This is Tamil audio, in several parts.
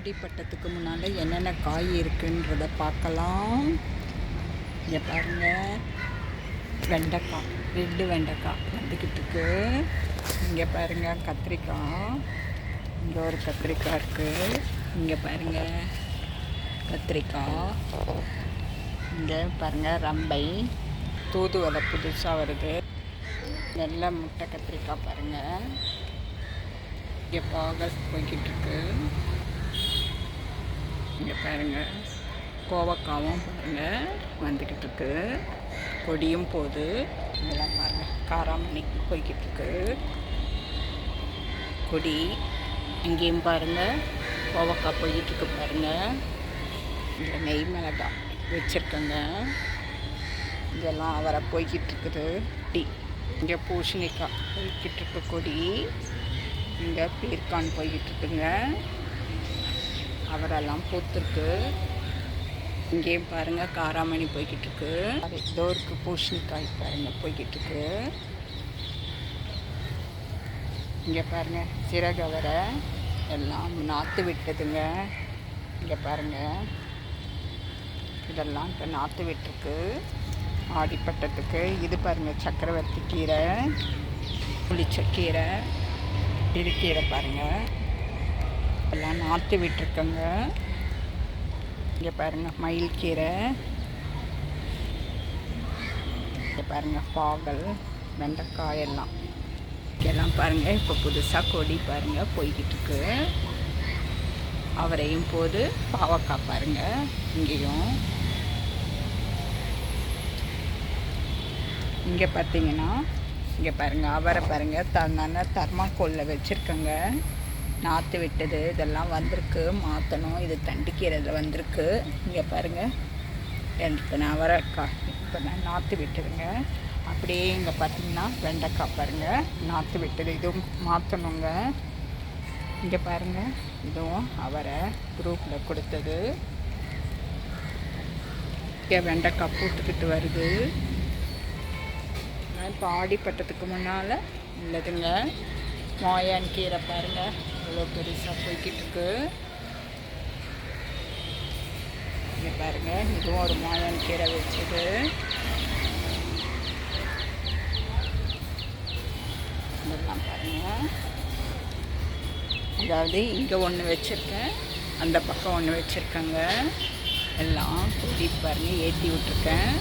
ஆடிப்பட்டத்துக்கு முன்னால் என்னென்ன காய் இருக்குன்றதை பார்க்கலாம். இங்கே பாருங்கள், வெண்டைக்காய், ரெண்டு வெண்டைக்காய் வந்துக்கிட்டு இருக்கு. இங்கே பாருங்கள் கத்திரிக்காய், இங்கே ஒரு கத்திரிக்காய் இருக்குது. இங்கே பாருங்கள் கத்திரிக்காய், இங்கே பாருங்கள் ரம்பை, தூதுவளை புதுசாக வருது. நல்ல முட்டை கத்திரிக்காய் பாருங்கள். இங்கே பாகல் போய்கிட்டு இருக்கு. இங்கே பாருங்கள் கோவக்காவும் பாருங்கள் வந்துக்கிட்டு இருக்கு. கொடியும் போகுது. இதெல்லாம் பாருங்கள் காராமணி போய்கிட்டு இருக்கு. கொடி இங்கேயும் பாருங்கள் கோவக்காய் போய்கிட்டு இருக்கு பாருங்கள். இங்கே நெய் மிளகாய் வச்சுருக்கேங்க. இதெல்லாம் அவரை போய்கிட்டு இருக்குது. இங்கே பூசணிக்காய் போய்கிட்டு இருக்கு கொடி. இங்கே பீர்க்கான் போய்கிட்டு இருக்குங்க. அவரெல்லாம் பூத்துருக்கு. இங்கேயும் பாருங்கள் காராமணி போய்கிட்டு இருக்கு. டோருக்கு பூசணிக்காய் பாருங்கள் போய்கிட்டு இருக்கு. இங்கே பாருங்கள் சிறகவரை எல்லாம் நாற்று விட்டதுங்க. இங்கே பாருங்கள் இதெல்லாம் இப்போ நாற்று விட்டுருக்கு ஆடிப்பட்டத்துக்கு. இது பாருங்கள் சக்கரவர்த்தி கீரை, புளிச்சக்கீரை, இருக்கீரை பாருங்கள் எல்லாம் நாற்று விட்டுருக்கங்க. இங்கே பாருங்கள் மயில் கீரை, இங்கே பாருங்கள் பாகல், வெண்டைக்காய் எல்லாம் பாருங்கள் இப்போ புதுசாக கொடி பாருங்கள் போய்கிட்டு இருக்கு. அவரையும் போது பாவக்காய் பாருங்கள். இங்கேயும் இங்கே பார்த்தீங்கன்னா இங்கே பாருங்கள் அவரை பாருங்கள் தர்மாக்கோலில் வச்சுருக்கங்க. நாற்று விட்டது இதெல்லாம் வந்திருக்கு, மாற்றணும். இது தண்டிக்கிறதுல வந்திருக்கு. இங்கே பாருங்கள் இப்போ நான் அவரைக்காய் இப்போ நான் நாற்று விட்டுருங்க. அப்படியே இங்கே பார்த்தீங்கன்னா வெண்டைக்காய் பாருங்கள் நாற்று விட்டது, இதுவும் மாற்றணுங்க. இங்கே பாருங்கள் இதுவும் அவரை குரூப்பில் கொடுத்தது. இங்கே வெண்டைக்காய் பூத்துக்கிட்டு வருது. இப்போ ஆடிப்பட்டத்துக்கு முன்னால் உள்ளதுங்க. மாயான் கீரை பாருங்கள் இவ்வளோ பெருசாக போய்கிட்டு இருக்கு. இங்கே பாருங்கள் இதுவும் ஒரு மாயான் கீரை வச்சது. இதெல்லாம் பாருங்கள், அதாவது இங்கே ஒன்று வச்சுருக்கேன், அந்த பக்கம் ஒன்று வச்சுருக்கேங்க. எல்லாம் கொடி பாருங்கள் ஏற்றி விட்ருக்கேன்.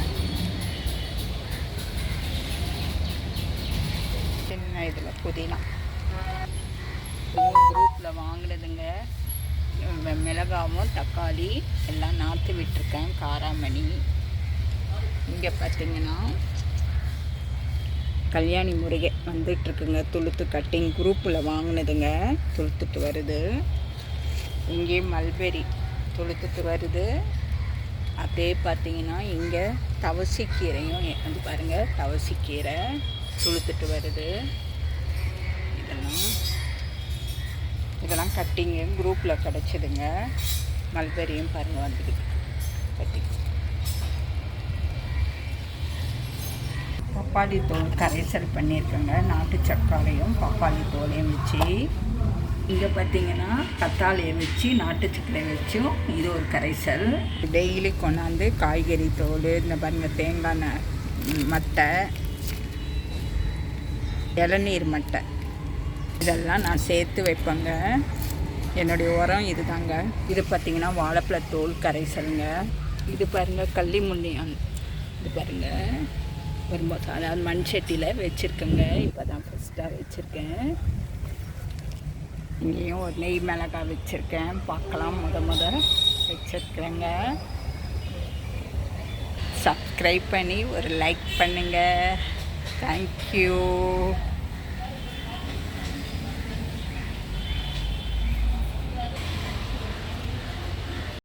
சின்ன இதில் புதினா குரூப்பில் வாங்கினதுங்க. மிளகாவும் தக்காளி எல்லாம் நாற்று விட்டுருக்கேன். காராமணி இங்கே பார்த்திங்கன்னா கல்யாணி முருகை வந்துட்டுருக்குங்க. துளுத்து கட்டிங் குரூப்பில் வாங்கினதுங்க, துளுத்துட்டு வருது. இங்கேயும் மல்பெரி துளுத்துட்டு வருது. அப்படியே பார்த்திங்கன்னா இங்கே தவசிக்கீரையும் வந்து பாருங்கள் தவசிக்கீரை துளுத்துட்டு வருது. இதெல்லாம் கட்டிங்க குரூப்பில் கிடச்சிதுங்க. மல்பெரியும் பாருங்கள் வந்துக்கிட்டு கட்டிங். பப்பாளி தோல் கரைசல் பண்ணியிருக்கேங்க. நாட்டு சர்க்கரையும் பப்பாளி தோலையும் வச்சு. இங்கே பார்த்தீங்கன்னா கத்தாழையை வச்சு நாட்டு சர்க்கரை வச்சும் இது ஒரு கரைசல். டெய்லி கொண்டாந்து காய்கறி தோல், இந்த பாருங்கள் தேங்காய் மட்டை, இளநீர் மட்டை இதெல்லாம் நான் சேர்த்து வைப்பேங்க. என்னுடைய உரம் இது தாங்க. இது பார்த்திங்கன்னா வாழைப்பழத்தோல் கரைசலுங்க. இது பாருங்கள் கள்ளிமுன்னி, இது பாருங்கள் வரும்போது அதாவது மண் சட்டியில் வச்சுருக்கேங்க. இப்போ தான் ஃபஸ்ட்டாக வச்சுருக்கேன். இங்கேயும் ஒரு நெய் மிளகாய் வச்சுருக்கேன். பார்க்கலாம் முத வச்சுருக்குறேங்க. சப்ஸ்கிரைப் பண்ணி ஒரு லைக் பண்ணுங்கள். தேங்க்யூ.